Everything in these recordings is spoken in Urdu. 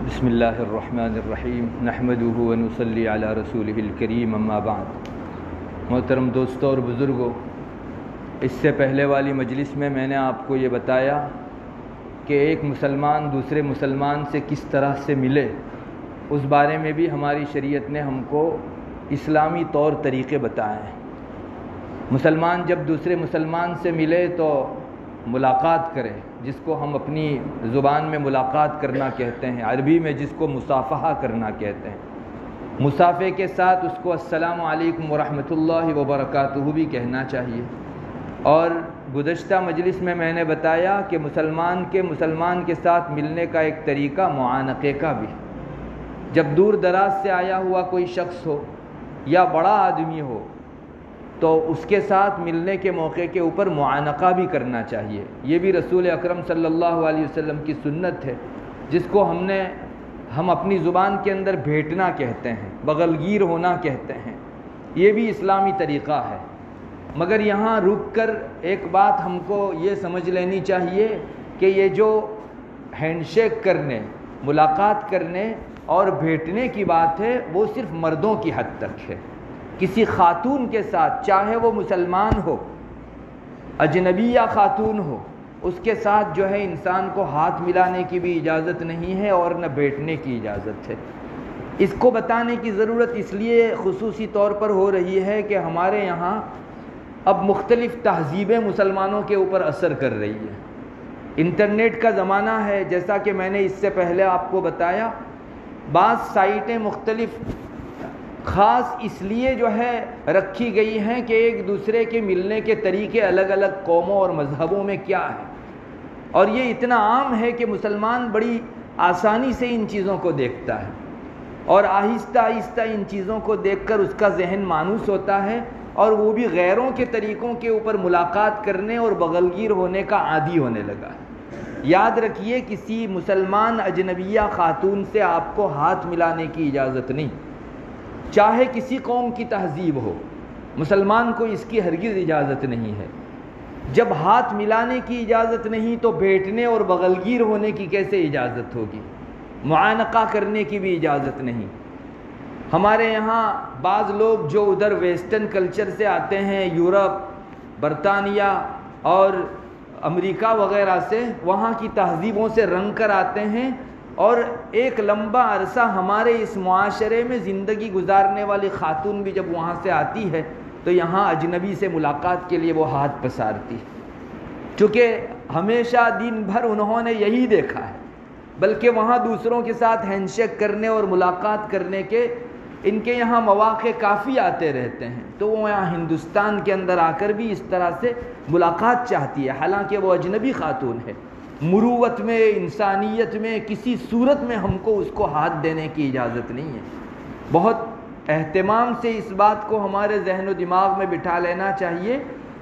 بسم اللہ الرحمن الرحیم نحمدہ ونصلی علی رسولہ الکریم اما بعد۔ محترم دوستوں اور بزرگوں، اس سے پہلے والی مجلس میں نے آپ کو یہ بتایا کہ ایک مسلمان دوسرے مسلمان سے کس طرح سے ملے، اس بارے میں بھی ہماری شریعت نے ہم کو اسلامی طور طریقے بتائے ہیں۔ مسلمان جب دوسرے مسلمان سے ملے تو ملاقات کرے، جس کو ہم اپنی زبان میں ملاقات کرنا کہتے ہیں، عربی میں جس کو مصافحہ کرنا کہتے ہیں۔ مصافحے کے ساتھ اس کو السلام علیکم ورحمۃ اللہ وبرکاتہ بھی کہنا چاہیے۔ اور گزشتہ مجلس میں نے بتایا کہ مسلمان کے ساتھ ملنے کا ایک طریقہ معانقے کا بھی، جب دور دراز سے آیا ہوا کوئی شخص ہو یا بڑا آدمی ہو تو اس کے ساتھ ملنے کے موقع کے اوپر معانقہ بھی کرنا چاہیے۔ یہ بھی رسول اکرم صلی اللہ علیہ وسلم کی سنت ہے، جس کو ہم اپنی زبان کے اندر بھیٹنا کہتے ہیں، بغلگیر ہونا کہتے ہیں۔ یہ بھی اسلامی طریقہ ہے۔ مگر یہاں رک کر ایک بات ہم کو یہ سمجھ لینی چاہیے کہ یہ جو ہینڈ شیک کرنے، ملاقات کرنے اور بھیٹنے کی بات ہے وہ صرف مردوں کی حد تک ہے۔ کسی خاتون کے ساتھ، چاہے وہ مسلمان ہو، اجنبی یا خاتون ہو، اس کے ساتھ جو ہے انسان کو ہاتھ ملانے کی بھی اجازت نہیں ہے اور نہ بیٹھنے کی اجازت ہے۔ اس کو بتانے کی ضرورت اس لیے خصوصی طور پر ہو رہی ہے کہ ہمارے یہاں اب مختلف تہذیبیں مسلمانوں کے اوپر اثر کر رہی ہے۔ انٹرنیٹ کا زمانہ ہے، جیسا کہ میں نے اس سے پہلے آپ کو بتایا، بعض سائٹیں مختلف خاص اس لیے جو ہے رکھی گئی ہیں کہ ایک دوسرے کے ملنے کے طریقے الگ الگ قوموں اور مذہبوں میں کیا ہے، اور یہ اتنا عام ہے کہ مسلمان بڑی آسانی سے ان چیزوں کو دیکھتا ہے اور آہستہ آہستہ ان چیزوں کو دیکھ کر اس کا ذہن مانوس ہوتا ہے اور وہ بھی غیروں کے طریقوں کے اوپر ملاقات کرنے اور بغلگیر ہونے کا عادی ہونے لگا ہے۔ یاد رکھیے، کسی مسلمان اجنبیہ خاتون سے آپ کو ہاتھ ملانے کی اجازت نہیں، چاہے کسی قوم کی تہذیب ہو، مسلمان کو اس کی ہرگز اجازت نہیں ہے۔ جب ہاتھ ملانے کی اجازت نہیں تو بیٹھنے اور بغلگیر ہونے کی کیسے اجازت ہوگی؟ معانقہ کرنے کی بھی اجازت نہیں۔ ہمارے یہاں بعض لوگ جو ادھر ویسٹرن کلچر سے آتے ہیں، یورپ، برطانیہ اور امریکہ وغیرہ سے، وہاں کی تہذیبوں سے رنگ کر آتے ہیں اور ایک لمبا عرصہ ہمارے اس معاشرے میں زندگی گزارنے والی خاتون بھی جب وہاں سے آتی ہے تو یہاں اجنبی سے ملاقات کے لیے وہ ہاتھ پسارتی، چونکہ ہمیشہ دن بھر انہوں نے یہی دیکھا ہے، بلکہ وہاں دوسروں کے ساتھ ہینڈ شیک کرنے اور ملاقات کرنے کے ان کے یہاں مواقع کافی آتے رہتے ہیں، تو وہ یہاں ہندوستان کے اندر آ کر بھی اس طرح سے ملاقات چاہتی ہے، حالانکہ وہ اجنبی خاتون ہے۔ مروت میں، انسانیت میں کسی صورت میں ہم کو اس کو ہاتھ دینے کی اجازت نہیں ہے۔ بہت اہتمام سے اس بات کو ہمارے ذہن و دماغ میں بٹھا لینا چاہیے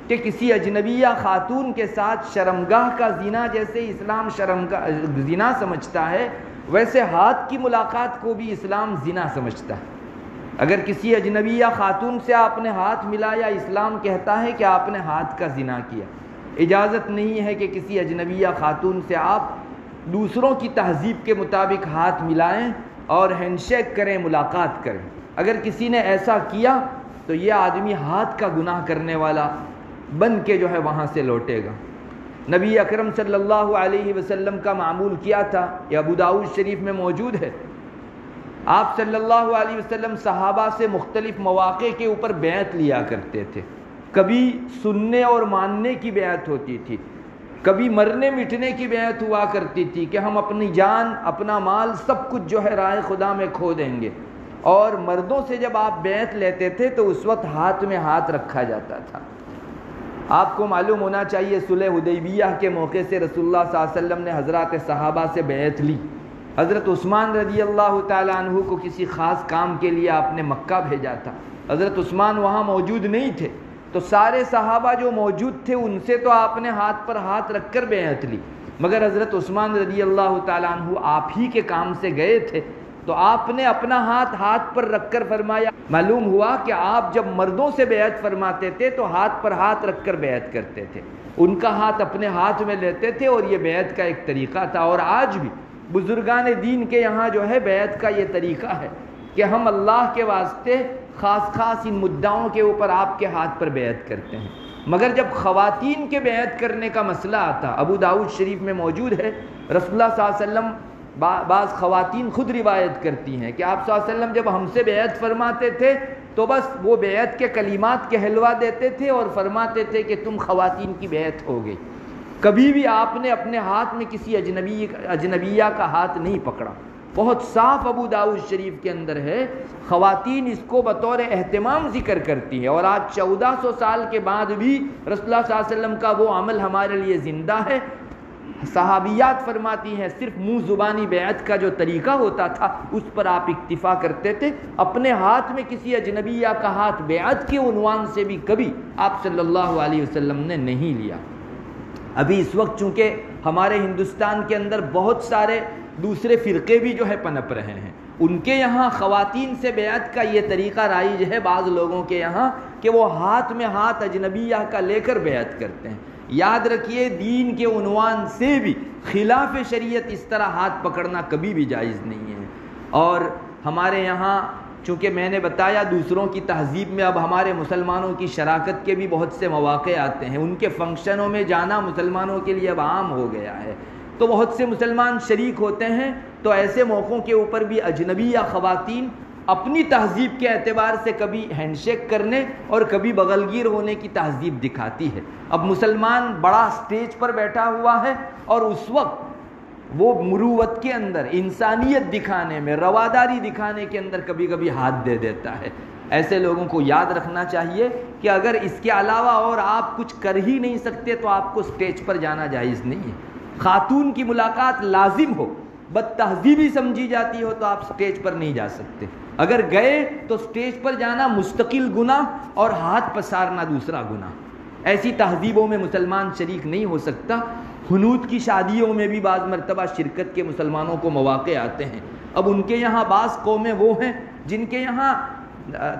کہ کسی اجنبیہ خاتون کے ساتھ شرمگاہ کا زنا جیسے اسلام شرمگاہ زنا سمجھتا ہے، ویسے ہاتھ کی ملاقات کو بھی اسلام زنا سمجھتا ہے۔ اگر کسی اجنبیہ خاتون سے آپ نے ہاتھ ملایا، اسلام کہتا ہے کہ آپ نے ہاتھ کا زنا کیا۔ اجازت نہیں ہے کہ کسی اجنبیہ خاتون سے آپ دوسروں کی تہذیب کے مطابق ہاتھ ملائیں اور ہینڈ شیک کریں، ملاقات کریں۔ اگر کسی نے ایسا کیا تو یہ آدمی ہاتھ کا گناہ کرنے والا بن کے جو ہے وہاں سے لوٹے گا۔ نبی اکرم صلی اللہ علیہ وسلم کا معمول کیا تھا، یہ ابو داؤد شریف میں موجود ہے۔ آپ صلی اللہ علیہ وسلم صحابہ سے مختلف مواقع کے اوپر بیعت لیا کرتے تھے۔ کبھی سننے اور ماننے کی بیعت ہوتی تھی، کبھی مرنے مٹنے کی بیعت ہوا کرتی تھی کہ ہم اپنی جان، اپنا مال، سب کچھ جو ہے راہ خدا میں کھو دیں گے۔ اور مردوں سے جب آپ بیعت لیتے تھے تو اس وقت ہاتھ میں ہاتھ رکھا جاتا تھا۔ آپ کو معلوم ہونا چاہیے، صلح حدیبیہ کے موقع سے رسول اللہ صلی اللہ علیہ وسلم نے حضرات صحابہ سے بیعت لی۔ حضرت عثمان رضی اللہ تعالیٰ عنہ کو کسی خاص کام کے لیے آپ نے مکہ بھیجا تھا۔ حضرت عثمان وہاں موجود نہیں تھے، تو سارے صحابہ جو موجود تھے ان سے تو آپ نے ہاتھ پر ہاتھ رکھ کر بیعت لی، مگر حضرت عثمان رضی اللہ تعالیٰ عنہ آپ ہی کے کام سے گئے تھے، تو آپ نے اپنا ہاتھ پر رکھ کر فرمایا۔ معلوم ہوا کہ آپ جب مردوں سے بیعت فرماتے تھے تو ہاتھ پر ہاتھ رکھ کر بیعت کرتے تھے، ان کا ہاتھ اپنے ہاتھ میں لیتے تھے، اور یہ بیعت کا ایک طریقہ تھا۔ اور آج بھی بزرگان دین کے یہاں جو ہے بیعت کا یہ طریقہ ہے کہ ہم اللہ کے واسطے خاص ان مدعوں کے اوپر آپ کے ہاتھ پر بیعت کرتے ہیں. مگر جب خواتین کے بیعت کرنے کا مسئلہ آتا، ابو داؤد شریف میں موجود ہے، رسول اللہ صلی اللہ علیہ وسلم بعض خواتین خود روایت کرتی ہیں کہ آپ صلی اللہ علیہ وسلم جب ہم سے بیعت فرماتے تھے تو بس وہ بیعت کے کلمات کہلوا دیتے تھے اور فرماتے تھے کہ تم خواتین کی بیعت ہو گئی. کبھی بھی آپ نے اپنے ہاتھ میں کسی اجنبیہ کا ہاتھ نہیں پکڑا. بہت صاف ابو داؤد شریف کے اندر ہے. خواتین اس کو بطور اہتمام ذکر کرتی ہیں، اور آج 1400 سال کے بعد بھی رسول اللہ صلی اللہ علیہ وسلم کا وہ عمل ہمارے لیے زندہ ہے. صحابیات فرماتی ہیں صرف منہ زبانی بیعت کا جو طریقہ ہوتا تھا اس پر آپ اکتفا کرتے تھے، اپنے ہاتھ میں کسی اجنبیہ کا ہاتھ بیعت کے عنوان سے بھی کبھی آپ صلی اللہ علیہ وسلم نے نہیں لیا. ابھی اس وقت چونکہ ہمارے ہندوستان کے اندر بہت سارے دوسرے فرقے بھی جو ہے پنپ رہے ہیں، ان کے یہاں خواتین سے بیعت کا یہ طریقہ رائج ہے بعض لوگوں کے یہاں کہ وہ ہاتھ میں ہاتھ اجنبیہ کا لے کر بیعت کرتے ہیں. یاد رکھیے دین کے عنوان سے بھی خلاف شریعت اس طرح ہاتھ پکڑنا کبھی بھی جائز نہیں ہے. اور ہمارے یہاں چونکہ میں نے بتایا دوسروں کی تہذیب میں اب ہمارے مسلمانوں کی شراکت کے بھی بہت سے مواقع آتے ہیں، ان کے فنکشنوں میں جانا مسلمانوں کے لیے اب عام ہو گیا ہے، تو بہت سے مسلمان شریک ہوتے ہیں. تو ایسے موقعوں کے اوپر بھی اجنبی یا خواتین اپنی تہذیب کے اعتبار سے کبھی ہینڈ شیک کرنے اور کبھی بغلگیر ہونے کی تہذیب دکھاتی ہے. اب مسلمان بڑا سٹیج پر بیٹھا ہوا ہے اور اس وقت وہ مروت کے اندر انسانیت دکھانے میں رواداری دکھانے کے اندر کبھی کبھی ہاتھ دے دیتا ہے. ایسے لوگوں کو یاد رکھنا چاہیے کہ اگر اس کے علاوہ اور آپ کچھ کر ہی نہیں سکتے تو آپ کو سٹیج پر جانا جائز نہیں ہے. خاتون کی ملاقات لازم ہو، بد تہذیبی سمجھی جاتی ہو تو آپ سٹیج پر نہیں جا سکتے. اگر گئے تو سٹیج پر جانا مستقل گناہ اور ہاتھ پسارنا دوسرا گناہ. ایسی تہذیبوں میں مسلمان شریک نہیں ہو سکتا. حنوط کی شادیوں میں بھی بعض مرتبہ شرکت کے مسلمانوں کو مواقع آتے ہیں. اب ان کے یہاں بعض قومیں وہ ہیں جن کے یہاں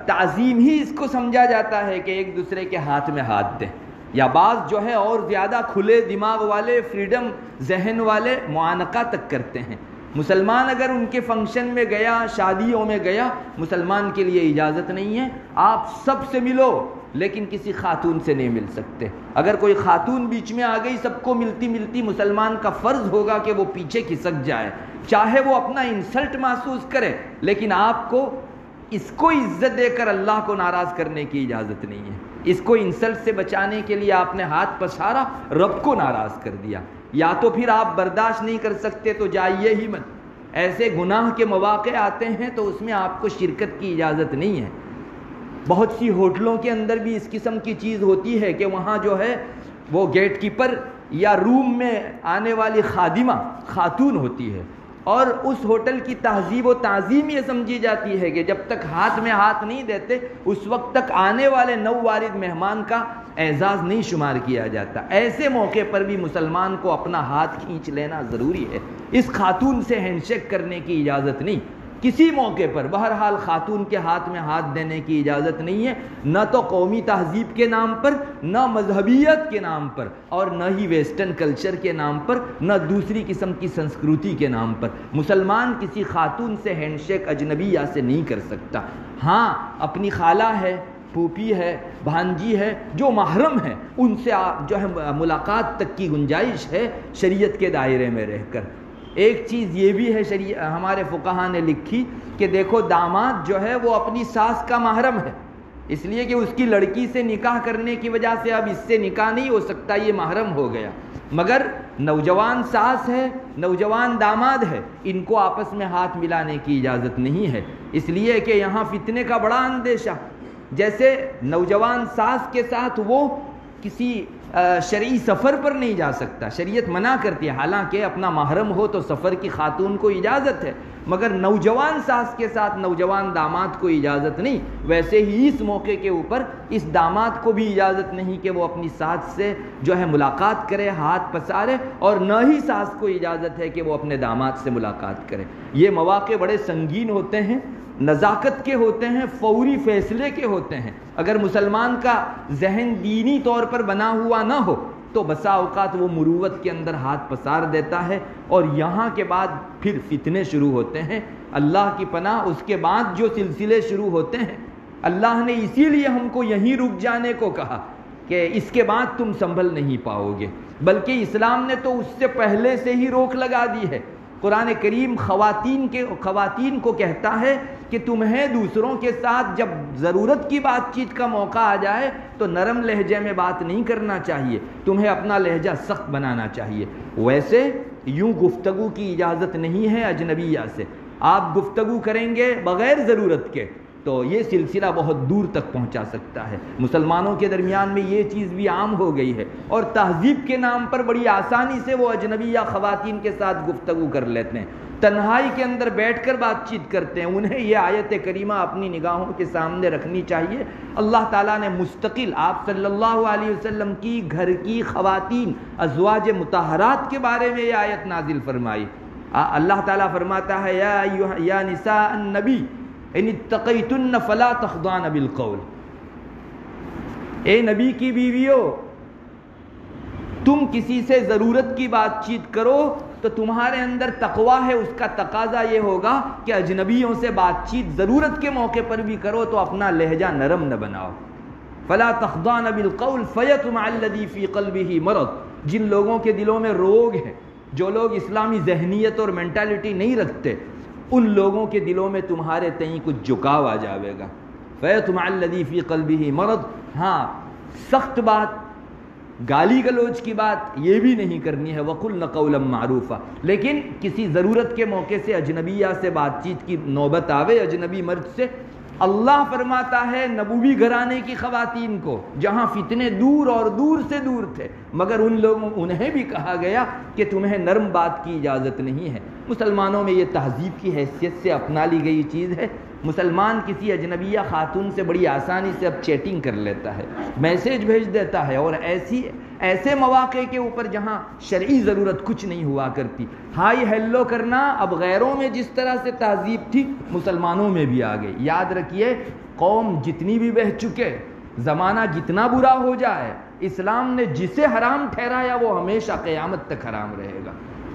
تعظیم ہی اس کو سمجھا جاتا ہے کہ ایک دوسرے کے ہاتھ میں ہاتھ دیں، یا بعض جو ہے اور زیادہ کھلے دماغ والے فریڈم ذہن والے معانقہ تک کرتے ہیں. مسلمان اگر ان کے فنکشن میں گیا، شادیوں میں گیا، مسلمان کے لیے اجازت نہیں ہے آپ سب سے ملو لیکن کسی خاتون سے نہیں مل سکتے. اگر کوئی خاتون بیچ میں آ گئی سب کو ملتی ملتی مسلمان کا فرض ہوگا کہ وہ پیچھے کھسک جائے، چاہے وہ اپنا انسلٹ محسوس کرے، لیکن آپ کو اس کو عزت دے کر اللہ کو ناراض کرنے کی اجازت نہیں ہے. اس کو انسلٹ سے بچانے کے لیے آپ نے ہاتھ پسارا، رب کو ناراض کر دیا. یا تو پھر آپ برداشت نہیں کر سکتے تو جائیے ہی مت. ایسے گناہ کے مواقع آتے ہیں تو اس میں آپ کو شرکت کی اجازت نہیں ہے. بہت سی ہوٹلوں کے اندر بھی اس قسم کی چیز ہوتی ہے کہ وہاں جو ہے وہ گیٹ کیپر یا روم میں آنے والی خادمہ خاتون ہوتی ہے، اور اس ہوٹل کی تہذیب و تعظیم یہ سمجھی جاتی ہے کہ جب تک ہاتھ میں ہاتھ نہیں دیتے اس وقت تک آنے والے نو وارد مہمان کا اعزاز نہیں شمار کیا جاتا. ایسے موقع پر بھی مسلمان کو اپنا ہاتھ کھینچ لینا ضروری ہے. اس خاتون سے ہینڈ شیک کرنے کی اجازت نہیں کسی موقع پر. بہرحال خاتون کے ہاتھ میں ہاتھ دینے کی اجازت نہیں ہے، نہ تو قومی تہذیب کے نام پر، نہ مذہبیت کے نام پر، اور نہ ہی ویسٹرن کلچر کے نام پر، نہ دوسری قسم کی سنسکرتی کے نام پر. مسلمان کسی خاتون سے ہینڈ شیک اجنبیہ سے نہیں کر سکتا. ہاں اپنی خالہ ہے، پھوپھی ہے، بھانجی ہے، جو محرم ہے ان سے جو ہے ملاقات تک کی گنجائش ہے شریعت کے دائرے میں رہ کر. ایک چیز یہ بھی ہے ہمارے فقہا نے لکھی کہ دیکھو داماد جو ہے وہ اپنی ساس کا محرم ہے، اس لیے کہ اس کی لڑکی سے نکاح کرنے کی وجہ سے اب اس سے نکاح نہیں ہو سکتا، یہ محرم ہو گیا. مگر نوجوان ساس ہے، نوجوان داماد ہے، ان کو آپس میں ہاتھ ملانے کی اجازت نہیں ہے، اس لیے کہ یہاں فتنے کا بڑا اندیشہ. جیسے نوجوان ساس کے ساتھ وہ کسی شرعی سفر پر نہیں جا سکتا، شریعت منع کرتی ہے، حالانکہ اپنا محرم ہو تو سفر کی خاتون کو اجازت ہے، مگر نوجوان ساس کے ساتھ نوجوان داماد کو اجازت نہیں. ویسے ہی اس موقع کے اوپر اس داماد کو بھی اجازت نہیں کہ وہ اپنی ساس سے جو ہے ملاقات کرے، ہاتھ پسارے، اور نہ ہی ساس کو اجازت ہے کہ وہ اپنے داماد سے ملاقات کرے. یہ مواقع بڑے سنگین ہوتے ہیں، نزاکت کے ہوتے ہیں، فوری فیصلے کے ہوتے ہیں. اگر مسلمان کا ذہن دینی طور پر بنا ہوا نہ ہو تو بسا اوقات وہ مروت کے اندر ہاتھ پسار دیتا ہے، اور یہاں کے بعد پھر فتنے شروع ہوتے ہیں۔ اللہ کی پناہ، اس کے بعد جو سلسلے شروع ہوتے ہیں، اللہ نے اسی لیے ہم کو یہیں رک جانے کو کہا کہ اس کے بعد تم سنبھل نہیں پاؤ گے، بلکہ اسلام نے تو اس سے پہلے سے ہی روک لگا دی ہے۔ قرآن کریم خواتین کو کہتا ہے کہ تمہیں دوسروں کے ساتھ جب ضرورت کی بات چیت کا موقع آ جائے تو نرم لہجے میں بات نہیں کرنا چاہیے، تمہیں اپنا لہجہ سخت بنانا چاہیے۔ ویسے یوں گفتگو کی اجازت نہیں ہے اجنبیہ سے، آپ گفتگو کریں گے بغیر ضرورت کے تو یہ سلسلہ بہت دور تک پہنچا سکتا ہے۔ مسلمانوں کے درمیان میں یہ چیز بھی عام ہو گئی ہے، اور تہذیب کے نام پر بڑی آسانی سے وہ اجنبیہ خواتین کے ساتھ گفتگو کر لیتے ہیں، تنہائی کے اندر بیٹھ کر بات چیت کرتے ہیں۔ انہیں یہ آیت کریمہ اپنی نگاہوں کے سامنے رکھنی چاہیے۔ اللہ تعالیٰ نے مستقل آپ صلی اللہ علیہ وسلم کی گھر کی خواتین ازواج مطہرات کے بارے میں یہ آیت نازل فرمائی۔ اللہ تعالیٰ فرماتا ہے یا نساء النبی ان اتقیتن فلا تخضعن بالقول، اے نبی کی بیویوں، تم کسی سے ضرورت کی بات چیت کرو تو تمہارے اندر تقویٰ ہے، اس کا تقاضا یہ ہوگا کہ اجنبیوں سے بات چیت ضرورت کے موقع پر بھی کرو تو اپنا لہجہ نرم نہ بناؤ۔ فلا تخضعن بالقول فیطمع الذی فی قلبہ مرض، جن لوگوں کے دلوں میں روگ ہے، جو لوگ اسلامی ذہنیت اور مینٹالٹی نہیں رکھتے، ان لوگوں کے دلوں میں تمہارے تئیں کچھ جھکاؤ آ جاوے گا۔ فیطمع الذی فی قلبہ مرض، ہاں سخت بات، گالی گلوچ کی بات یہ بھی نہیں کرنی ہے، وقلن قولا معروفا، لیکن کسی ضرورت کے موقع سے اجنبیہ سے بات چیت کی نوبت آوے، اجنبی مرد سے، اللہ فرماتا ہے نبوی گھرانے کی خواتین کو، جہاں فتنے دور اور دور سے دور تھے، مگر انہیں بھی کہا گیا کہ تمہیں نرم بات کی اجازت نہیں ہے۔ مسلمانوں میں یہ تہذیب کی حیثیت سے اپنا لی گئی چیز ہے۔ مسلمان کسی اجنبیہ خاتون سے بڑی آسانی سے اب چیٹنگ کر لیتا ہے، میسیج بھیج دیتا ہے، اور ایسے مواقع کے اوپر جہاں شرعی ضرورت کچھ نہیں ہوا کرتی، ہائی ہیلو کرنا اب غیروں میں جس طرح سے تہذیب تھی مسلمانوں میں بھی آ گئی۔ یاد رکھیے، قوم جتنی بھی بہہ چکے، زمانہ جتنا برا ہو جائے، اسلام نے جسے حرام ٹھہرایا وہ ہمیشہ قیامت تک حرام رہے گا۔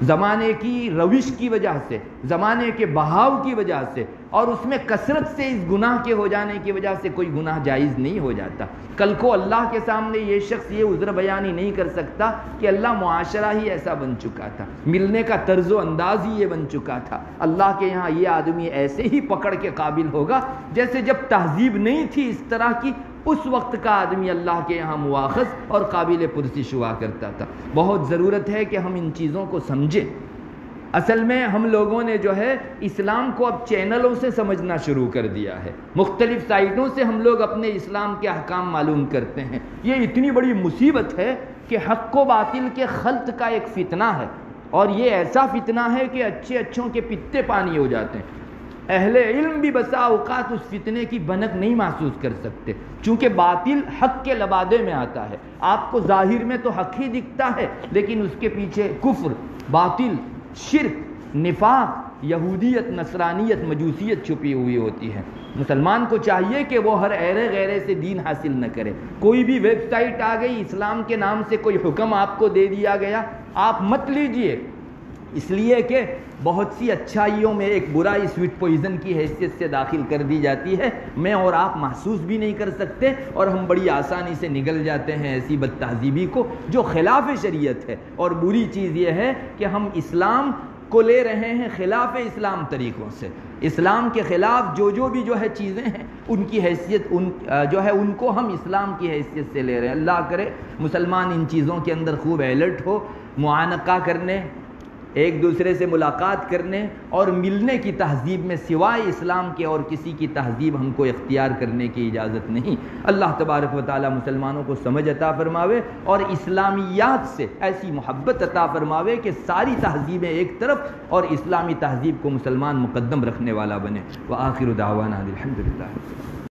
زمانے کی روش کی وجہ سے، زمانے کے بہاؤ کی وجہ سے، اور اس میں کثرت سے اس گناہ کے ہو جانے کی وجہ سے کوئی گناہ جائز نہیں ہو جاتا۔ کل کو اللہ کے سامنے یہ شخص یہ عذر بیانی نہیں کر سکتا کہ اللہ معاشرہ ہی ایسا بن چکا تھا، ملنے کا طرز و انداز ہی یہ بن چکا تھا۔ اللہ کے یہاں یہ آدمی ایسے ہی پکڑ کے قابل ہوگا جیسے جب تہذیب نہیں تھی اس طرح کی، اس وقت کا آدمی اللہ کے یہاں مواخذ اور قابل پرسش ہوا کرتا تھا۔ بہت ضرورت ہے کہ ہم ان چیزوں کو سمجھیں۔ اصل میں ہم لوگوں نے جو ہے اسلام کو اب چینلوں سے سمجھنا شروع کر دیا ہے، مختلف سائٹوں سے ہم لوگ اپنے اسلام کے احکام معلوم کرتے ہیں۔ یہ اتنی بڑی مصیبت ہے کہ حق و باطل کے خلط کا ایک فتنہ ہے، اور یہ ایسا فتنہ ہے کہ اچھوں کے پتے پانی ہو جاتے ہیں۔ اہل علم بھی بسا اوقات اس فتنے کی بھنک نہیں محسوس کر سکتے، چونکہ باطل حق کے لبادے میں آتا ہے۔ آپ کو ظاہر میں تو حق ہی دکھتا ہے، لیکن اس کے پیچھے کفر، باطل، شرک، نفاق، یہودیت، نصرانیت، مجوسیت چھپی ہوئی ہوتی ہے۔ مسلمان کو چاہیے کہ وہ ہر ایرے غیرے سے دین حاصل نہ کرے۔ کوئی بھی ویب سائٹ آ گئی، اسلام کے نام سے کوئی حکم آپ کو دے دیا گیا، آپ مت لیجئے، اس لیے کہ بہت سی اچھائیوں میں ایک برائی سویٹ پوائزن کی حیثیت سے داخل کر دی جاتی ہے، میں اور آپ محسوس بھی نہیں کر سکتے، اور ہم بڑی آسانی سے نگل جاتے ہیں ایسی بد تہذیبی کو جو خلاف شریعت ہے۔ اور بری چیز یہ ہے کہ ہم اسلام کو لے رہے ہیں خلاف اسلام طریقوں سے، اسلام کے خلاف جو بھی چیزیں ہیں ان کی حیثیت ان کو ہم اسلام کی حیثیت سے لے رہے ہیں۔ اللہ کرے مسلمان ان چیزوں کے اندر خوب الرٹ ہو، معانقہ کرنے، ایک دوسرے سے ملاقات کرنے اور ملنے کی تہذیب میں سوائے اسلام کے اور کسی کی تہذیب ہم کو اختیار کرنے کی اجازت نہیں۔ اللہ تبارک و تعالی مسلمانوں کو سمجھ عطا فرماوے اور اسلامیات سے ایسی محبت عطا فرماوے کہ ساری تہذیبیں ایک طرف اور اسلامی تہذیب کو مسلمان مقدم رکھنے والا بنے۔ وآخر دعوانا الحمدللہ۔